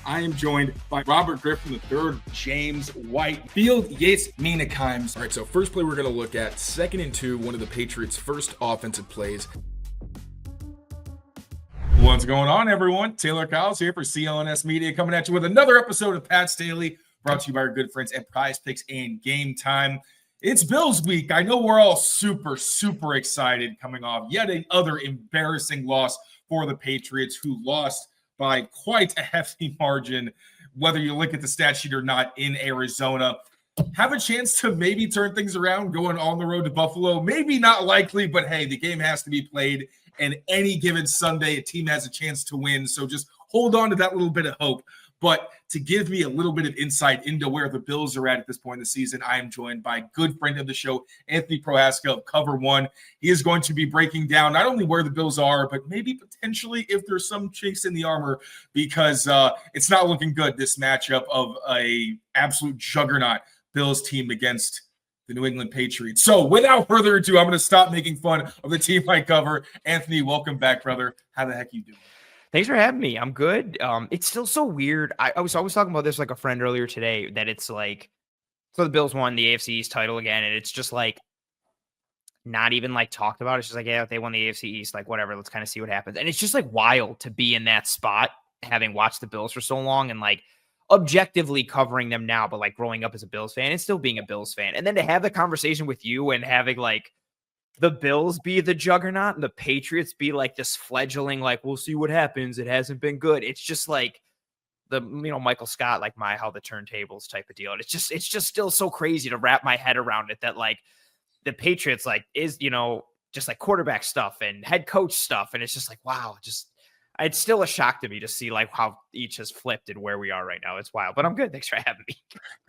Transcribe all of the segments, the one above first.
I am joined by Robert Griffin III, James White, Field Yates Meanakeims. All right, so first play we're going to look at 2nd and 2, one of the Patriots' first offensive plays. What's going on, everyone? Tayler Kyles here for CLNS Media, coming at you with another episode of Pat's Daily, brought to you by our good friends at Prize Picks and Game Time. It's Bills week. I know we're all super excited coming off yet another embarrassing loss for the Patriots, who lost by quite a hefty margin, whether you look at the stat sheet or not, in Arizona. Have a chance to maybe turn things around going on the road to Buffalo. Maybe not likely, but hey, the game has to be played, and any given Sunday, a team has a chance to win. So just hold on to that little bit of hope. But to give me a little bit of insight into where the Bills are at this point in the season, I am joined by a good friend of the show, Anthony Prohaska of Cover One. He is going to be breaking down not only where the Bills are, but maybe potentially if there's some chinks in the armor, because it's not looking good, this matchup of a absolute juggernaut Bills team against the New England Patriots. So without further ado, I'm going to stop making fun of the team I cover. Anthony, welcome back, brother. How the heck are you doing? Thanks for having me. I'm good. It's still so weird. I was always talking about this like a friend earlier today, that it's like, so the Bills won the AFC East title again, and it's just like not even like talked about. It's just like, yeah, they won the AFC East, like whatever, let's kind of see what happens. And it's just like wild to be in that spot, having watched the Bills for so long and like objectively covering them now, but like growing up as a Bills fan and still being a Bills fan. And then to have the conversation with you and having like the Bills be the juggernaut and the Patriots be like this fledgling, like, we'll see what happens, it hasn't been good. It's just like the, Michael Scott, like how the turntables type of deal. And it's just still so crazy to wrap my head around it, that like the Patriots like is, just like quarterback stuff and head coach stuff. And it's just like, wow, it's still a shock to me to see like how each has flipped and where we are right now. It's wild, but I'm good. Thanks for having me.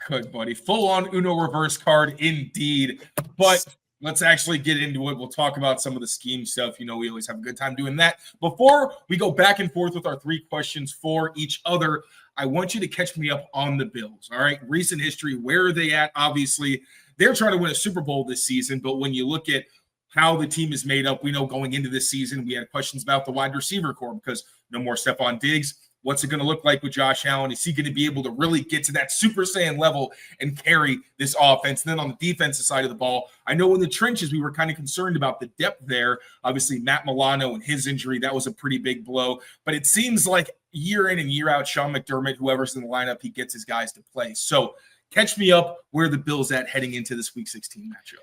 Good, buddy. Full on Uno reverse card indeed. But let's actually get into it. We'll talk about some of the scheme stuff. We always have a good time doing that. Before we go back and forth with our 3 questions for each other, I want you to catch me up on the Bills. All right. Recent history. Where are they at? Obviously, they're trying to win a Super Bowl this season. But when you look at how the team is made up, we know going into this season, we had questions about the wide receiver core because no more Stephon Diggs. What's it going to look like with Josh Allen? Is he going to be able to really get to that Super Saiyan level and carry this offense? And then on the defensive side of the ball, I know in the trenches we were kind of concerned about the depth there. Obviously, Matt Milano and his injury, that was a pretty big blow. But it seems like year in and year out, Sean McDermott, whoever's in the lineup, he gets his guys to play. So catch me up where the Bills at heading into this Week 16 matchup.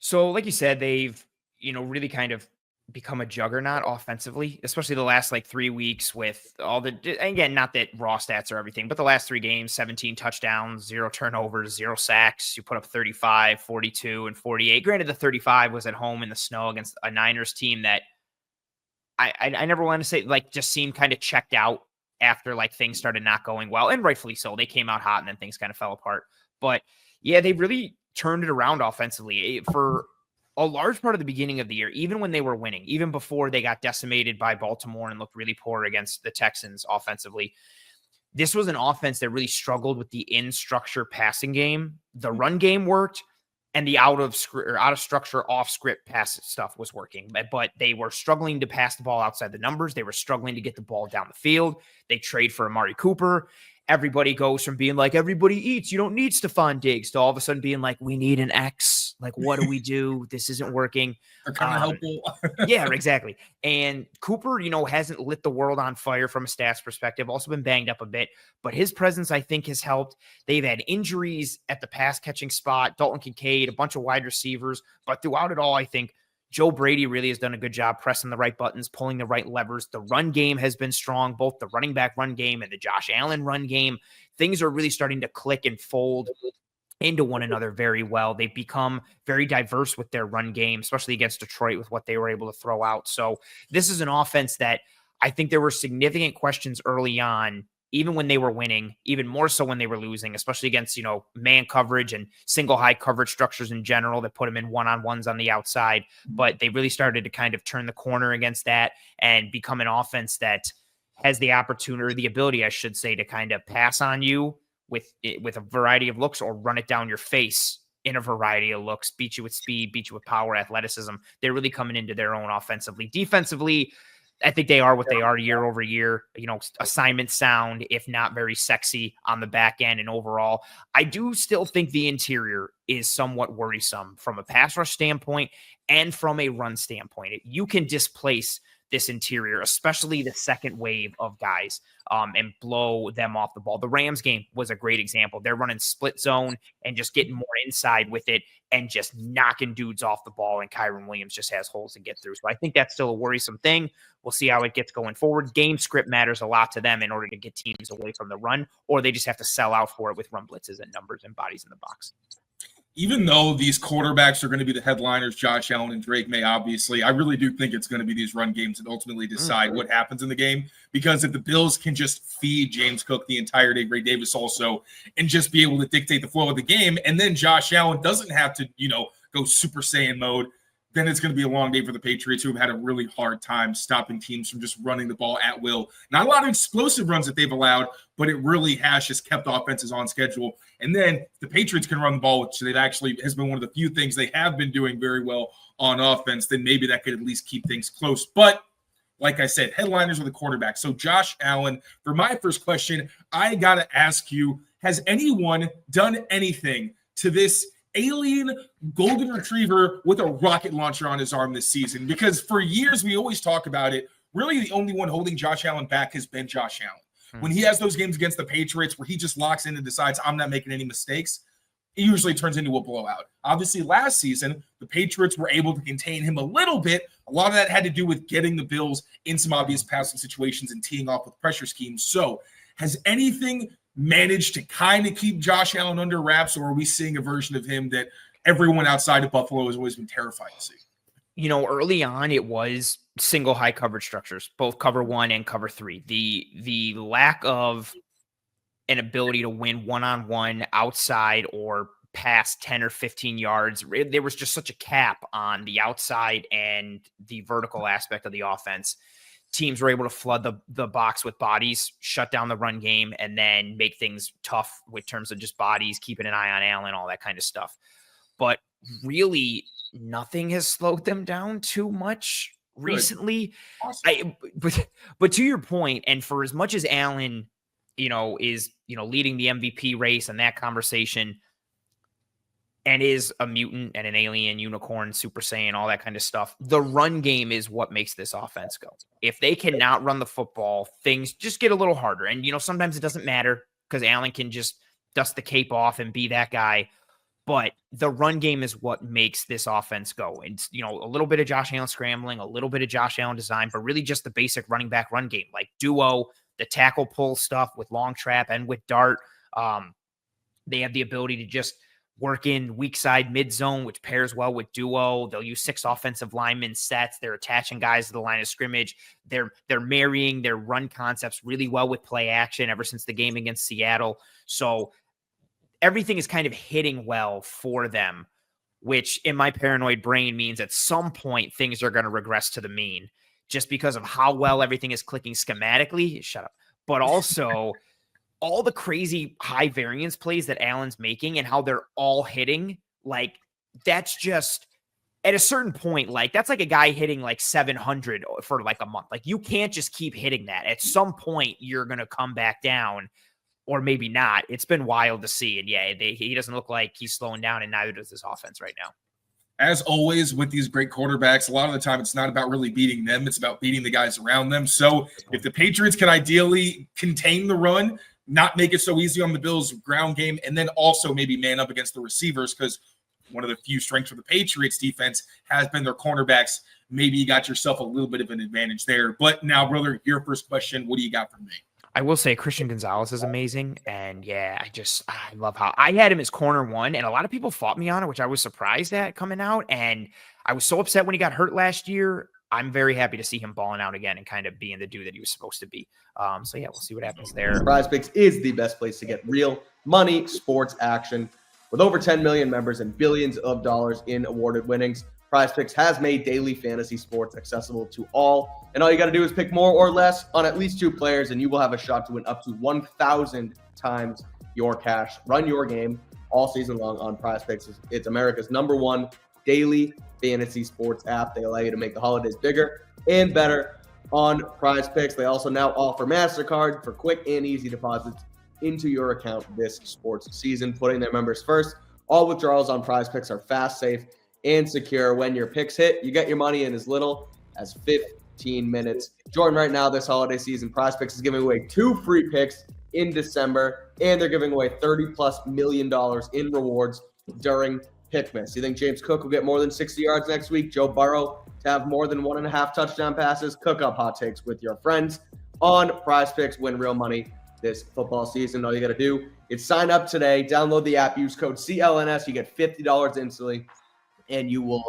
So like you said, they've, really kind of become a juggernaut offensively, especially the last like 3 weeks with all the, again, not that raw stats are everything, but the last 3 games, 17 touchdowns, 0 turnovers, 0 sacks. You put up 35, 42, and 48. Granted, the 35 was at home in the snow against a Niners team that I never want to say like just seemed kind of checked out after like things started not going well, and rightfully so. They came out hot and then things kind of fell apart. But yeah, they really turned it around offensively for a large part of the beginning of the year, even when they were winning, even before they got decimated by Baltimore and looked really poor against the Texans offensively. This was an offense that really struggled with the in-structure passing game. The run game worked, and the out of structure, off script pass stuff was working. But they were struggling to pass the ball outside the numbers. They were struggling to get the ball down the field. They trade for Amari Cooper. Everybody goes from being like, everybody eats, you don't need Stephon Diggs, to all of a sudden being like, we need an X. Like, what do we do? This isn't working. They're kind of helpful. Yeah, exactly. And Cooper, hasn't lit the world on fire from a stats perspective, also been banged up a bit, but his presence, I think, has helped. They've had injuries at the pass catching spot, Dalton Kincaid, a bunch of wide receivers, but throughout it all, I think Joe Brady really has done a good job pressing the right buttons, pulling the right levers. The run game has been strong, both the running back run game and the Josh Allen run game. Things are really starting to click and fold into one another very well. They've become very diverse with their run game, especially against Detroit with what they were able to throw out. So this is an offense that I think there were significant questions early on, even when they were winning, even more so when they were losing, especially against, man coverage and single high coverage structures in general that put them in one-on-ones on the outside. But they really started to kind of turn the corner against that and become an offense that has the opportunity, or the ability, I should say, to kind of pass on you with a variety of looks, or run it down your face in a variety of looks, beat you with speed, beat you with power, athleticism. They're really coming into their own offensively. Defensively, I think they are what they are year over year, assignment sound, if not very sexy on the back end. And overall, I do still think the interior is somewhat worrisome from a pass rush standpoint and from a run standpoint. You can displace this interior, especially the second wave of guys, and blow them off the ball. The Rams game was a great example. They're running split zone and just getting more inside with it and just knocking dudes off the ball, and Kyren Williams just has holes to get through. So I think that's still a worrisome thing. We'll see how it gets going forward. Game script matters a lot to them in order to get teams away from the run, or they just have to sell out for it with run blitzes and numbers and bodies in the box. Even though these quarterbacks are going to be the headliners, Josh Allen and Drake Maye, obviously, I really do think it's going to be these run games that ultimately decide what happens in the game. Because if the Bills can just feed James Cook the entire day, Ray Davis also, and just be able to dictate the flow of the game, and then Josh Allen doesn't have to, go Super Saiyan mode, then it's going to be a long day for the Patriots, who have had a really hard time stopping teams from just running the ball at will. Not a lot of explosive runs that they've allowed, but it really has just kept offenses on schedule. And then the Patriots can run the ball, which it actually has been one of the few things they have been doing very well on offense. Then maybe that could at least keep things close. But like I said, headliners are the quarterback. So Josh Allen, for my first question, I got to ask you, has anyone done anything to this alien golden retriever with a rocket launcher on his arm this season? Because for years we always talk about it. Really, the only one holding Josh Allen back has been Josh Allen. When he has those games against the Patriots where he just locks in and decides, I'm not making any mistakes, it usually turns into a blowout. Obviously, last season, the Patriots were able to contain him a little bit. A lot of that had to do with getting the Bills in some obvious passing situations and teeing off with pressure schemes. So has anything managed to kind of keep Josh Allen under wraps, or are we seeing a version of him that everyone outside of Buffalo has always been terrified to see? Early on, it was single high coverage structures, both cover 1 and cover 3. The lack of an ability to win one-on-one outside or past 10 or 15 yards, there was just such a cap on the outside and the vertical aspect of the offense. Teams were able to flood the box with bodies, shut down the run game, and then make things tough with terms of just bodies, keeping an eye on Allen, all that kind of stuff. But really, nothing has slowed them down too much recently. Awesome. But to your point, and for as much as Allen, is, leading the MVP race and that conversation, and is a mutant and an alien, unicorn, Super Saiyan, all that kind of stuff, the run game is what makes this offense go. If they cannot run the football, things just get a little harder. And, sometimes it doesn't matter because Allen can just dust the cape off and be that guy. But the run game is what makes this offense go. And, a little bit of Josh Allen scrambling, a little bit of Josh Allen design, but really just the basic running back run game, like duo, the tackle pull stuff with long trap and with dart. They have the ability to just work in weak side mid zone, which pairs well with duo. They'll use 6 offensive lineman sets. They're attaching guys to the line of scrimmage. They're marrying their run concepts really well with play action ever since the game against Seattle. So everything is kind of hitting well for them, which in my paranoid brain means at some point things are going to regress to the mean just because of how well everything is clicking schematically. Shut up. But also all the crazy high variance plays that Allen's making and how they're all hitting, like that's just at a certain point, like that's like a guy hitting like 700 for like a month. Like you can't just keep hitting that. At some point you're going to come back down, or maybe not. It's been wild to see. And yeah, he doesn't look like he's slowing down, and neither does this offense right now. As always with these great quarterbacks, a lot of the time it's not about really beating them. It's about beating the guys around them. So if the Patriots can ideally contain the run, not make it so easy on the Bills' ground game, and then also maybe man up against the receivers, because one of the few strengths of the Patriots defense has been their cornerbacks. Maybe you got yourself a little bit of an advantage there. But now, brother, your first question, what do you got for me? I will say Christian Gonzalez is amazing. And yeah, I love how I had him as corner 1, and a lot of people fought me on it, which I was surprised at coming out. And I was so upset when he got hurt last year. I'm very happy to see him balling out again and kind of being the dude that he was supposed to be. So yeah, we'll see what happens there. Prize Picks is the best place to get real money, sports action. With over 10 million members and billions of dollars in awarded winnings, Prize Picks has made daily fantasy sports accessible to all. And all you got to do is pick more or less on at least 2 players, and you will have a shot to win up to 1,000 times your cash. Run your game all season long on Prize Picks. It's America's #1 daily fantasy sports app. They allow you to make the holidays bigger and better on Prize Picks. They also now offer MasterCard for quick and easy deposits into your account this sports season, putting their members first. All withdrawals on Prize Picks are fast, safe, and secure. When your picks hit, you get your money in as little as 15 minutes. Join right now this holiday season. Prize Picks is giving away 2 free picks in December, and they're giving away $30+ million in rewards during Pickmas. You think James Cook will get more than 60 yards next week? Joe Burrow to have more than 1.5 touchdown passes? Cook up hot takes with your friends on Prize Picks. Win real money this football season. All you got to do is sign up today, download the app, use code CLNS. You get $50 instantly, and you will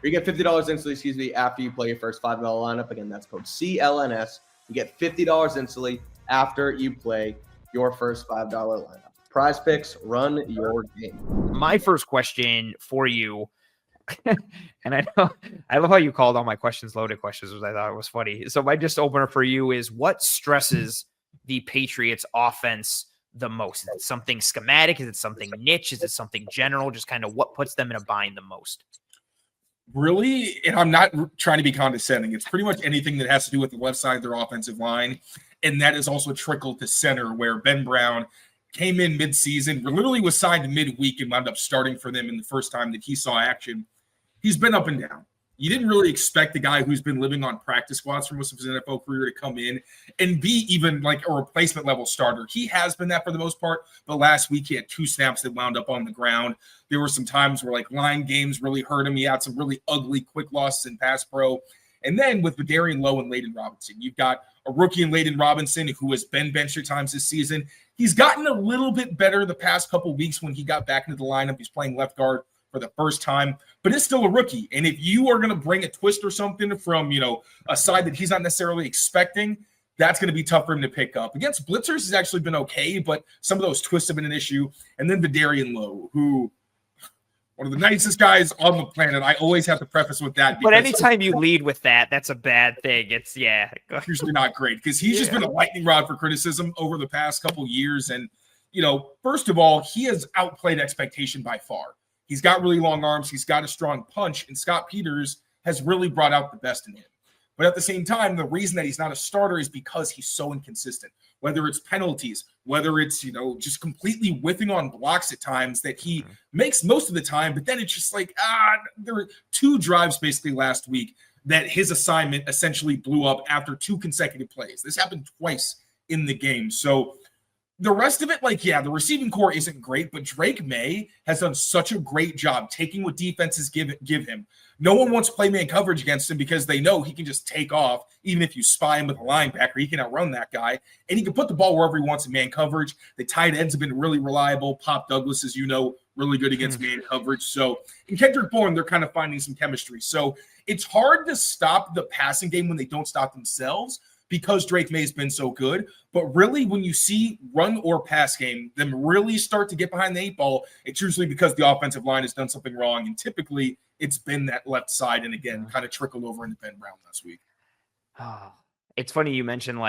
you get $50 instantly, after you play your first $5 lineup. Again, that's code CLNS. You get $50 instantly after you play your first $5 lineup. Prize Picks, run your game. My first question for you, and I love how you called all my questions loaded questions, which I thought was funny. So my just opener for you is, what stresses the Patriots offense the most? Is it something schematic? Is it something niche? Is it something general? Just kind of what puts them in a bind the most? Really, and I'm not trying to be condescending, it's pretty much anything that has to do with the left side of their offensive line. And that is also trickled to center, where Ben Brown came in midseason, literally was signed midweek and wound up starting for them in the first time that he saw action. He's been up and down. You didn't really expect the guy who's been living on practice squads for most of his NFL career to come in and be even like a replacement level starter. He has been that for the most part, but last week he had 2 snaps that wound up on the ground. There were some times where like line games really hurt him. He had some really ugly quick losses in pass pro. And then with Badarian Lowe and Layden Robinson, you've got a rookie in Layden Robinson who has been benched at times this season. He's gotten a little bit better the past couple of weeks when he got back into the lineup. He's playing left guard for the first time, but it's still a rookie. And if you are going to bring a twist or something from, a side that he's not necessarily expecting, that's going to be tough for him to pick up. Against blitzers, he's actually been okay, but some of those twists have been an issue. And then Badarian Lowe, who one of the nicest guys on the planet. I always have to preface with that. But anytime you lead with that, that's a bad thing. It's usually not great, because he's just been a lightning rod for criticism over the past couple of years. And, first of all, he has outplayed expectation by far. He's got really long arms. He's got a strong punch. And Scott Peters has really brought out the best in him. But at the same time, the reason that he's not a starter is because he's so inconsistent, whether it's penalties, whether it's, just completely whiffing on blocks at times that he makes most of the time. But then it's just like, there were 2 drives basically last week that his assignment essentially blew up after 2 consecutive plays. This happened twice in the game. So the rest of it, the receiving core isn't great, but Drake Maye has done such a great job taking what defenses give him. No one wants to play man coverage against him because they know he can just take off. Even if you spy him with a linebacker, he can outrun that guy, and he can put the ball wherever he wants in man coverage. The tight ends have been really reliable. Pop Douglas, as you know, really good against man coverage. So in Kendrick Bourne, they're kind of finding some chemistry. So it's hard to stop the passing game when they don't stop themselves, because Drake Maye's been so good. But really, when you see run or pass game, them really start to get behind the 8 ball, it's usually because the offensive line has done something wrong. And typically it's been that left side. And again, kind of trickled over into Ben Brown last week. Oh, it's funny you mentioned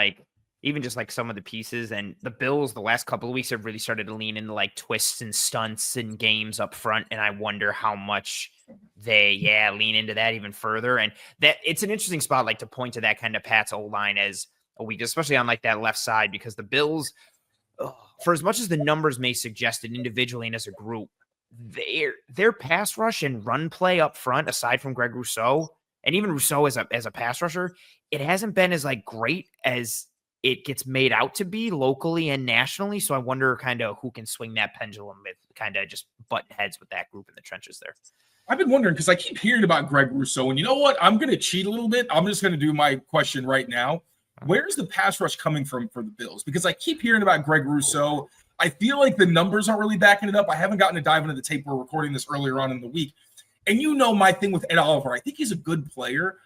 even just some of the pieces, and the Bills the last couple of weeks have really started to lean into twists and stunts and games up front. And I wonder how much they lean into that even further. And that it's an interesting spot to point to that kind of Pat's old line as a week, especially on that left side, because the Bills, for as much as the numbers may suggest it individually and as a group, their pass rush and run play up front, aside from Greg Rousseau, and even Rousseau as a pass rusher, it hasn't been as great as it gets made out to be locally and nationally. So I wonder kind of who can swing that pendulum with kind of just button heads with that group in the trenches there. I've been wondering, because I keep hearing about Greg Rousseau, and you know what? I'm going to cheat a little bit. I'm just going to do my question right now. Where's the pass rush coming from for the Bills? Because I keep hearing about Greg Rousseau. I feel like the numbers aren't really backing it up. I haven't gotten to dive into the tape. We're recording this earlier on in the week. And my thing with Ed Oliver, I think he's a good player,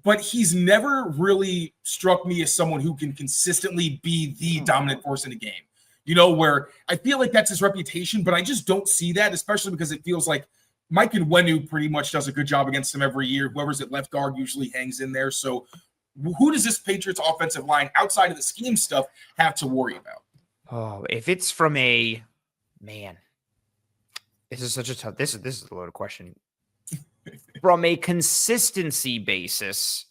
but he's never really struck me as someone who can consistently be the dominant force in a game. Where I feel like that's his reputation, but I just don't see that, especially because it feels like Mike Nwenu pretty much does a good job against him every year. Whoever's at left guard usually hangs in there. So who does this Patriots offensive line outside of the scheme stuff have to worry about? Oh, if it's from this is such a tough, this is a loaded question. From a consistency basis,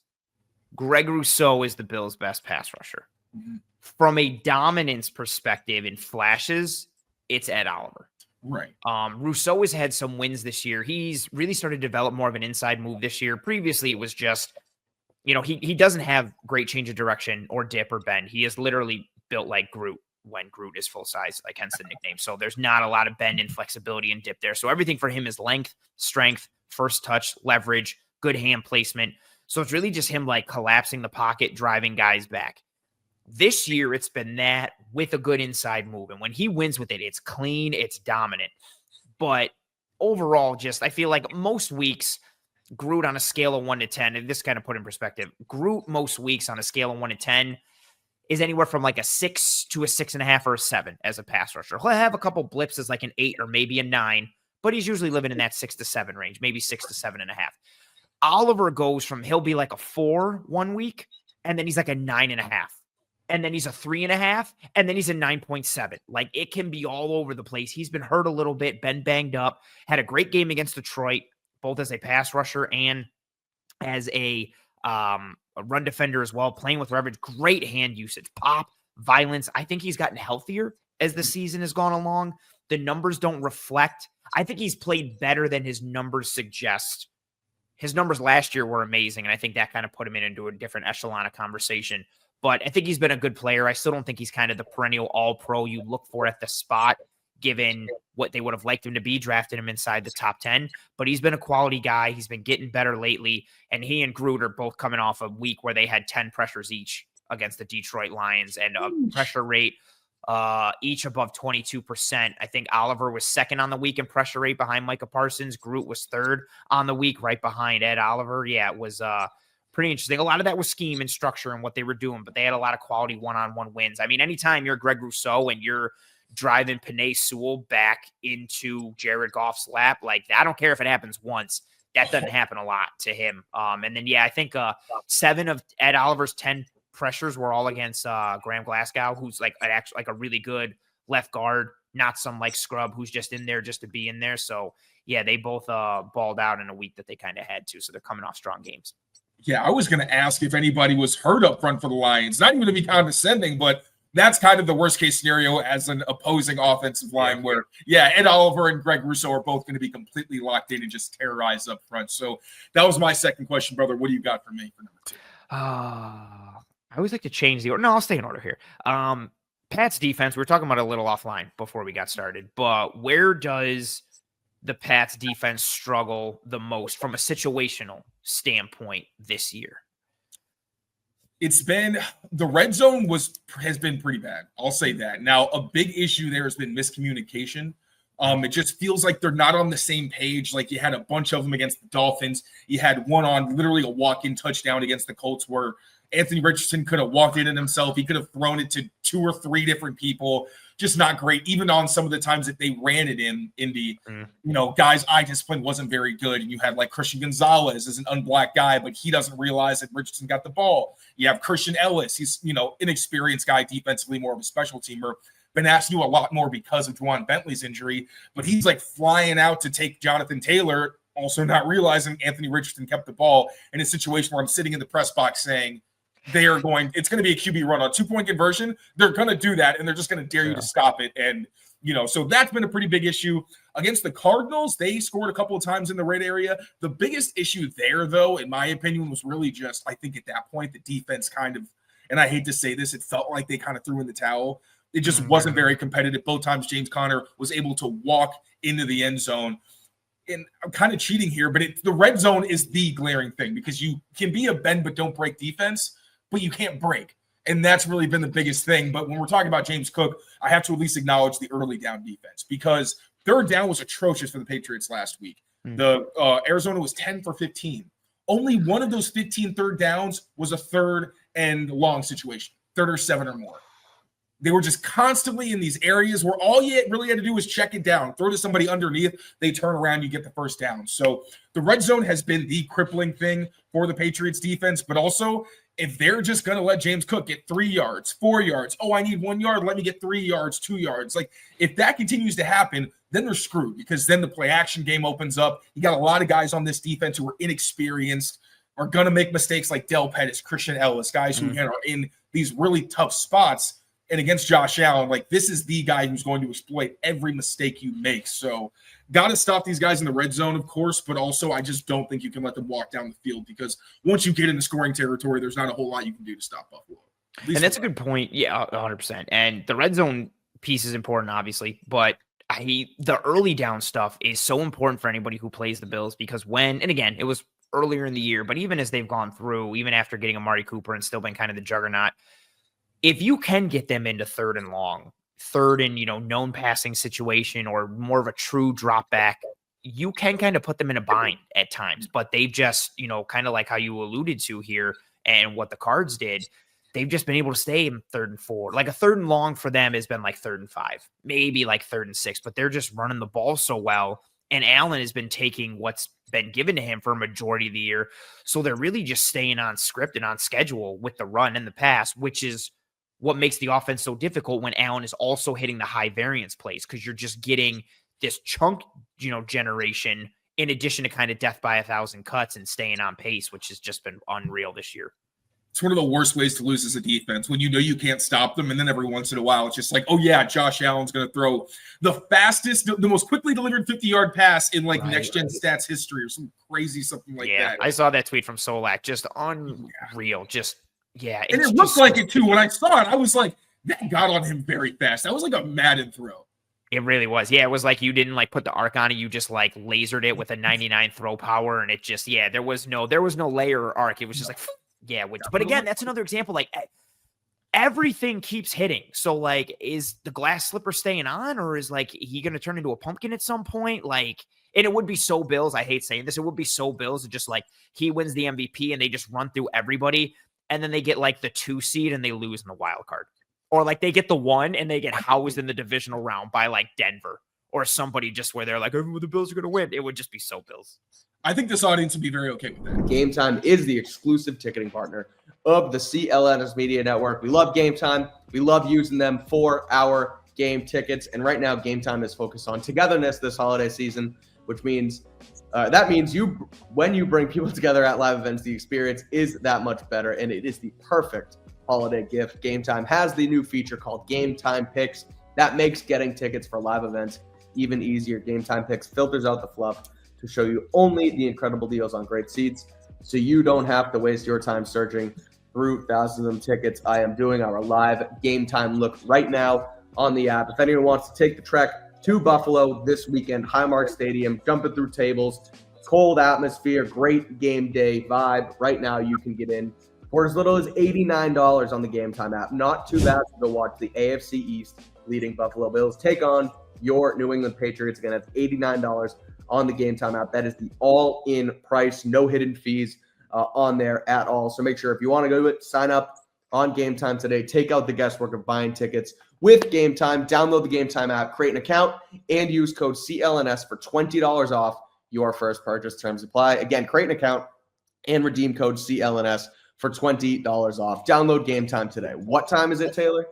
Greg Rousseau is the Bills' best pass rusher. Mm-hmm. From a dominance perspective in flashes, it's Ed Oliver. Right. Rousseau has had some wins this year. He's really started to develop more of an inside move this year. Previously, it was just, he doesn't have great change of direction or dip or bend. He is literally built like Groot when Groot is full size, like hence the nickname. So there's not a lot of bend and flexibility and dip there. So everything for him is length, strength, first touch, leverage, good hand placement. So it's really just him like collapsing the pocket, driving guys back. This year, it's been that with a good inside move. And when he wins with it, it's clean, it's dominant. But overall, just I feel like most weeks, Groot on a scale of 1 to 10, and this kind of put in perspective, Groot most weeks on a scale of 1 to 10 is anywhere from like a 6 to a 6.5 or a 7 as a pass rusher. He'll have a couple blips as like an 8 or maybe a 9, but he's usually living in that 6 to 7 range, maybe 6 to 7.5. Oliver goes from he'll be like a 4 one week, and then he's like a 9.5. And then he's a 3.5, and then he's a 9.7. Like, it can be all over the place. He's been hurt a little bit, been banged up, had a great game against Detroit, both as a pass rusher and as a run defender as well, playing with leverage, great hand usage, pop, violence. I think he's gotten healthier as the season has gone along. The numbers don't reflect. I think he's played better than his numbers suggest. His numbers last year were amazing, and I think that kind of put him into a different echelon of conversation. But I think he's been a good player. I still don't think he's kind of the perennial all-pro you look for at the spot, given what they would have liked him to be, drafted him inside the top 10. But he's been a quality guy. He's been getting better lately. And he and Groot are both coming off a week where they had 10 pressures each against the Detroit Lions and a pressure rate each above 22%. I think Oliver was second on the week in pressure rate behind Micah Parsons. Groot was third on the week right behind Ed Oliver. Yeah, it was pretty interesting. A lot of that was scheme and structure and what they were doing, but they had a lot of quality one-on-one wins. I mean, anytime you're Greg Rousseau and you're driving Penei Sewell back into Jared Goff's lap, like, I don't care if it happens once. That doesn't happen a lot to him. And then, I think 7 of Ed Oliver's 10 pressures were all against Graham Glasgow, who's like a really good left guard, not some like scrub who's just in there just to be in there. So, yeah, they both balled out in a week that they kind of had to. So they're coming off strong games. Yeah, I was going to ask if anybody was hurt up front for the Lions. Not even to be condescending, but that's kind of the worst case scenario as an opposing offensive line where, Ed Oliver and Greg Rousseau are both going to be completely locked in and just terrorize up front. So that was my second question, brother. What do you got for me for number 2? I always like to change the order. No, I'll stay in order here. Pat's defense, we were talking about it a little offline before we got started, but where does the Pats defense struggle the most from a situational standpoint this year? It's been the red zone has been pretty bad. I'll say that. Now, a big issue there has been miscommunication. It just feels like they're not on the same page. Like, you had a bunch of them against the Dolphins. You had one on literally a walk-in touchdown against the Colts where Anthony Richardson could have walked in it himself. He could have thrown it to 2 or 3 different people. Just not great. Even on some of the times that they ran it in Indy, guys' eye discipline wasn't very good. And you had like Christian Gonzalez as an unblacked guy, but he doesn't realize that Richardson got the ball. You have Christian Ellis. He's, inexperienced guy defensively, more of a special teamer. Been asked to do a lot more because of Juwan Bentley's injury, but he's like flying out to take Jonathan Taylor, also not realizing Anthony Richardson kept the ball in a situation where I'm sitting in the press box saying, it's going to be a QB run on 2-point conversion. They're going to do that, and they're just going to dare you to stop it. And, so that's been a pretty big issue. Against the Cardinals, they scored a couple of times in the red area. The biggest issue there, though, in my opinion, was really just, I think at that point, the defense kind of, and I hate to say this, it felt like they kind of threw in the towel. It just wasn't very competitive. Both times James Conner was able to walk into the end zone. And I'm kind of cheating here, but the red zone is the glaring thing because you can be a bend but don't break defense, but you can't break. And that's really been the biggest thing. But when we're talking about James Cook, I have to at least acknowledge the early down defense because third down was atrocious for the Patriots last week. The Arizona was 10 for 15. Only one of those 15 third downs was a third and long situation, 3rd or 7 or more. They were just constantly in these areas where all you really had to do was check it down, throw to somebody underneath, they turn around, you get the first down. So the red zone has been the crippling thing for the Patriots defense, but also if they're just going to let James Cook get 3 yards, 4 yards, I need 1 yard, let me get 3 yards, 2 yards. Like if that continues to happen, then they're screwed because then the play action game opens up. You got a lot of guys on this defense who are inexperienced. are going to make mistakes like Del Pettis, Christian Ellis, guys who again are in these really tough spots. And against Josh Allen, like this is the guy who's going to exploit every mistake you make. So got to stop these guys in the red zone, of course, but also I just don't think you can let them walk down the field because once you get into scoring territory, there's not a whole lot you can do to stop Buffalo. And that's a good point. Yeah, 100%. And the red zone piece is important, obviously, but the early down stuff is so important for anybody who plays the Bills because and again, it was earlier in the year, but even as they've gone through, even after getting Amari Cooper and still been kind of the juggernaut, if you can get them into third and long, third and, known passing situation or more of a true drop back, you can kind of put them in a bind at times, but they've just, kind of like how you alluded to here and what the Cards did, they've just been able to stay in 3rd and 4. Like a 3rd and long for them has been like 3rd and 5, maybe like 3rd and 6, but they're just running the ball so well. And Allen has been taking what's been given to him for a majority of the year. So they're really just staying on script and on schedule with the run and the pass, which is what makes the offense so difficult when Allen is also hitting the high variance plays because you're just getting this chunk, generation in addition to kind of death by 1,000 cuts and staying on pace, which has just been unreal this year. It's one of the worst ways to lose as a defense when you can't stop them. And then every once in a while, it's just like, oh yeah, Josh Allen's going to throw the fastest, the most quickly delivered 50-yard pass in next gen stats history or some crazy something like that. I saw that tweet from Solak. Just unreal. And it looked like it too. When I saw it, I was like, that got on him very fast. That was like a Madden throw. It really was. Yeah, it was like you didn't put the arc on it. You just lasered it with a 99 throw power. And it just, there was no layer or arc. It was just but again, that's another example. Everything keeps hitting. So is the glass slipper staying on or is he going to turn into a pumpkin at some point? And it would be so Bills. I hate saying this. It would be so Bills. Just he wins the MVP and they just run through everybody. And then they get the 2 seed and they lose in the wild card. Or they get the 1 and they get housed in the divisional round by Denver or somebody just where they're the Bills are going to win. It would just be so Bills. I think this audience would be very okay with that. Game Time is the exclusive ticketing partner of the CLNS Media Network. We love Game Time. We love using them for our game tickets. And right now, Game Time is focused on togetherness this holiday season, which means when you bring people together at live events, the experience is that much better, and it is the perfect holiday gift. Game Time has the new feature called Game Time Picks that makes getting tickets for live events even easier. Game Time Picks filters out the fluff to show you only the incredible deals on great seats, so you don't have to waste your time searching through thousands of tickets. I am doing our live Game Time look right now on the app. If anyone wants to take the trek to Buffalo this weekend, Highmark Stadium, jumping through tables, cold atmosphere, great game day vibe. Right now, you can get in for as little as $89 on the Game Time app. Not too bad to go watch the AFC East leading Buffalo Bills take on your New England Patriots. Again, that's $89 on the Game Time app. That is the all-in price, no hidden fees on there at all. So make sure if you want to go to it, sign up on Game Time today. Take out the guesswork of buying tickets with Game Time. Download the Game Time app, create an account, and use code CLNS for $20 off your first purchase. Terms apply. Again, create an account and redeem code CLNS for $20 off. Download Game Time today. What time is it, Taylor?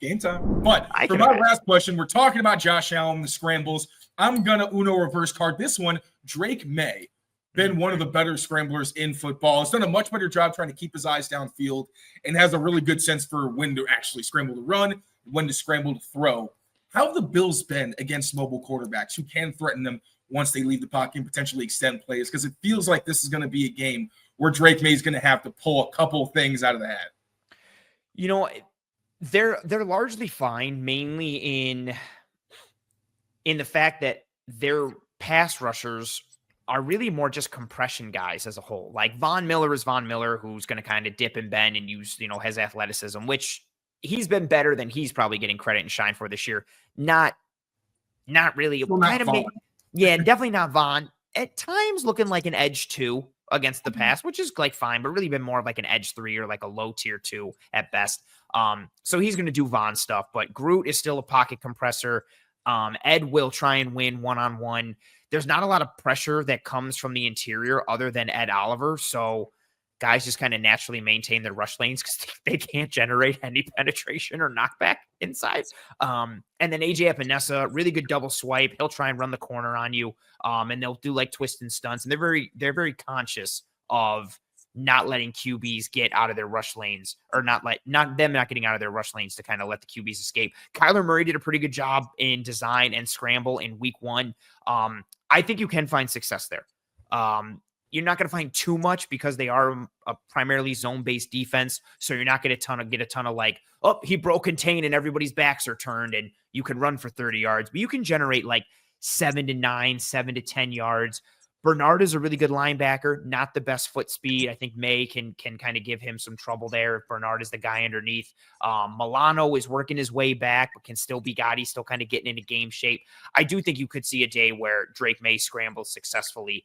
Game time. But for my last question, we're talking about Josh Allen, the scrambles. I'm going to Uno reverse card this one. Drake Maye, been one of the better scramblers in football. Has done a much better job trying to keep his eyes downfield and has a really good sense for when to actually scramble to run, when to scramble to throw. How have the Bills been against mobile quarterbacks who can threaten them once they leave the pocket and potentially extend plays? Because it feels like this is going to be a game where Drake Maye is going to have to pull a couple things out of the hat. They're largely fine, mainly in the fact that their pass rushers are really more just compression guys as a whole. Von Miller is Von Miller, who's going to kind of dip and bend and use, his athleticism, which he's been better than he's probably getting credit and shine for this year. Not really. Definitely not Von. At times looking like an edge 2 against the pass, which is fine, but really been more of an edge 3 or a low tier 2 at best. So he's going to do Von stuff, but Groot is still a pocket compressor. Ed will try and win one-on-one. There's not a lot of pressure that comes from the interior other than Ed Oliver. So guys just kind of naturally maintain their rush lanes because they can't generate any penetration or knockback inside. And then AJ Epinesa, really good double swipe. He'll try and run the corner on you. And they'll do twist and stunts. And they're very conscious of not letting QBs get out of their rush lanes, or not getting out of their rush lanes to kind of let the QBs escape. Kyler Murray did a pretty good job in design and scramble in week 1. I think you can find success there. You're not going to find too much because they are a primarily zone-based defense. So you're not going to get a ton of like, oh, he broke contain and everybody's backs are turned and you can run for 30 yards. But you can generate like 7 to 9, 7 to 10 yards. Bernard is a really good linebacker, not the best foot speed. I think Maye can kind of give him some trouble there if Bernard is the guy underneath. Milano is working his way back, but can still be Gotti, still kind of getting into game shape. I do think you could see a day where Drake Maye scrambles successfully,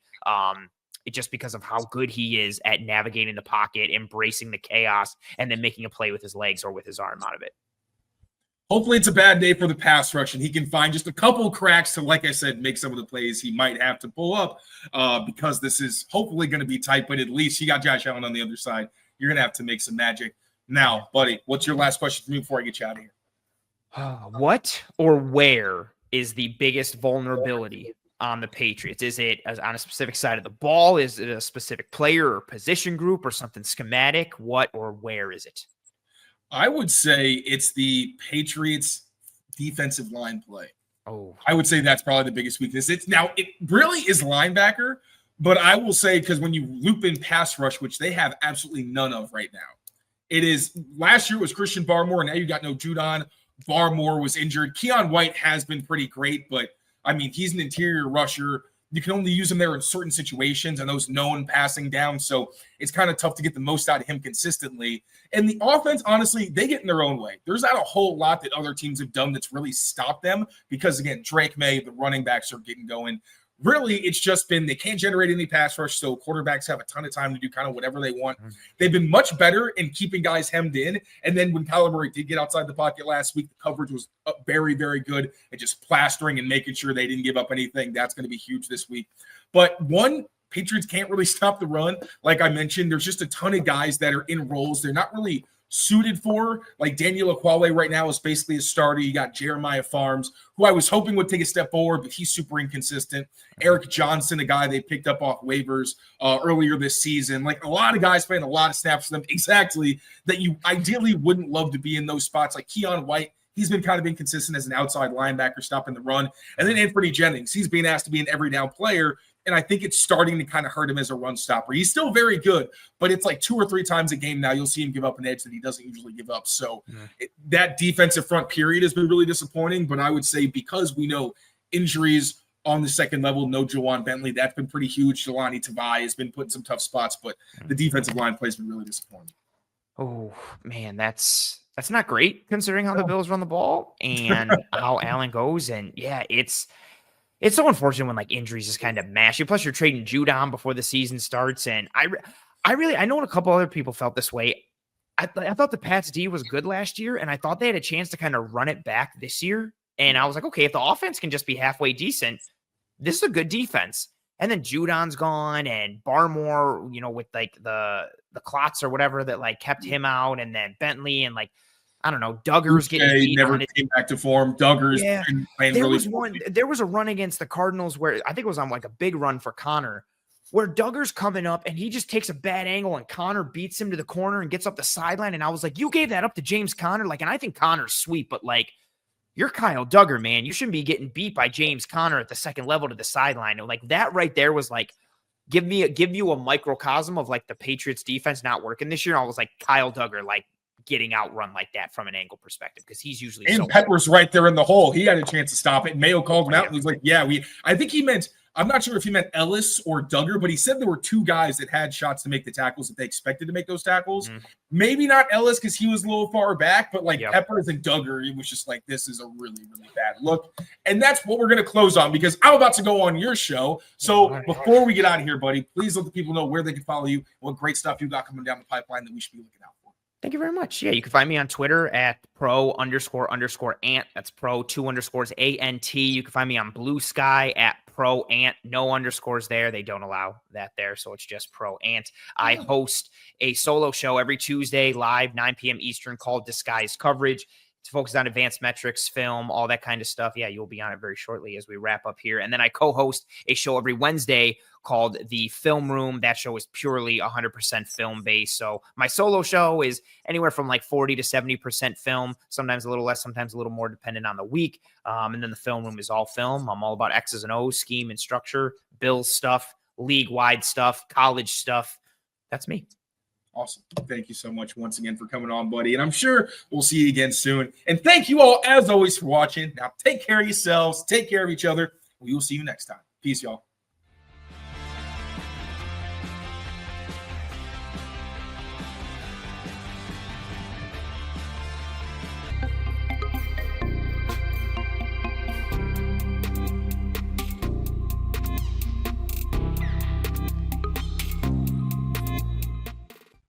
just because of how good he is at navigating the pocket, embracing the chaos, and then making a play with his legs or with his arm out of it. Hopefully it's a bad day for the pass rush and he can find just a couple cracks to, like I said, make some of the plays he might have to pull up because this is hopefully going to be tight, but at least you got Josh Allen on the other side. You're going to have to make some magic. Now, buddy, what's your last question for me before I get you out of here? What or where is the biggest vulnerability on the Patriots? Is it on a specific side of the ball? Is it a specific player or position group or something schematic? What or where is it? I would say it's the Patriots defensive line play. Oh, I would say that's probably the biggest weakness. It really is linebacker, but I will say, because when you loop in pass rush, which they have absolutely none of right now, it is last year was Christian Barmore, and now you got no Judon. Barmore was injured. Keon White has been pretty great, but I mean, he's an interior rusher. You can only use him there in certain situations and those known passing down. So it's kind of tough to get the most out of him consistently. And the offense, honestly, they get in their own way. There's not a whole lot that other teams have done that's really stopped them because, again, Drake Maye, the running backs are getting going. Really, it's just been they can't generate any pass rush, so quarterbacks have a ton of time to do kind of whatever they want. They've been much better in keeping guys hemmed in. And then when Kyler Murray did get outside the pocket last week, the coverage was very, very good and just plastering and making sure they didn't give up anything. That's going to be huge this week. But Patriots can't really stop the run. Like I mentioned, there's just a ton of guys that are in roles they're not really suited for. Like Daniel Akwale right now is basically a starter. You got Jeremiah Farms, who I was hoping would take a step forward, but he's super inconsistent. Eric Johnson, a guy they picked up off waivers earlier this season. Like a lot of guys playing a lot of snaps for them, exactly, that you ideally wouldn't love to be in those spots. Like Keon White, he's been kind of inconsistent as an outside linebacker stopping the run. And then Anthony Jennings, he's being asked to be an every down player. And I think it's starting to kind of hurt him as a run stopper. He's still very good, but it's like 2 or 3 times a game now you'll see him give up an edge that he doesn't usually give up. So that defensive front period has been really disappointing. But I would say because we know injuries on the second level, no Jawan Bentley, that's been pretty huge. Jelani Tavai has been put in some tough spots, but the defensive line play has been really disappointing. Oh, man, that's not great considering how the Bills run the ball and how Allen goes. And, yeah, it's so unfortunate when like injuries just kind of mash you. Plus, you're trading Judon before the season starts, and I know a couple other people felt this way. I thought the Pats D was good last year, and I thought they had a chance to kind of run it back this year. And I was like, okay, if the offense can just be halfway decent, this is a good defense. And then Judon's gone, and Barmore, with like the clots or whatever that like kept him out, and then Bentley and like. I don't know. Duggar's getting beat never came back to form. Duggar's playing there was a run against the Cardinals where I think it was on like a big run for Connor where Duggar's coming up and he just takes a bad angle and Connor beats him to the corner and gets up the sideline. And I was like, you gave that up to James Conner. Like, and I think Connor's sweet, but like you're Kyle Duggar, man. You shouldn't be getting beat by James Conner at the second level to the sideline. And like that right there was like, give you a microcosm of like the Patriots defense not working this year. And I was like, Kyle Duggar, like, getting outrun like that from an angle perspective because he's usually Pepper's right there in the hole. He had a chance to stop it. Mayo called him out and was like, I think he meant, I'm not sure if he meant Ellis or Duggar, but he said there were 2 guys that had shots to make the tackles that they expected to make those tackles. Maybe not Ellis because he was a little far back, but like Peppers and Duggar, it was just like, this is a really, really bad look. And that's what we're going to close on because I'm about to go on your show. So before we get out of here, buddy, please let the people know where they can follow you, what great stuff you got coming down the pipeline that we should be looking out for. Thank you very much. Yeah, you can find me on Twitter at pro__ant. That's pro2_ANT. You can find me on Blue Sky at proant. No underscores there. They don't allow that there, so it's just proant. I host a solo show every Tuesday live, 9 p.m. Eastern called Disguised Coverage. focus on advanced metrics, film, all that kind of stuff. Yeah, you'll be on it very shortly as we wrap up here. And then I co-host a show every Wednesday called The Film Room. That show is purely 100% film based. So my solo show is anywhere from like 40 to 70% film, sometimes a little less, sometimes a little more dependent on the week. And then the Film Room is all film. I'm all about X's and O's, scheme and structure, Bills stuff, league-wide stuff, college stuff. That's me. Awesome. Thank you so much once again for coming on, buddy. And I'm sure we'll see you again soon. And thank you all, as always, for watching. Now, take care of yourselves. Take care of each other. We will see you next time. Peace, y'all.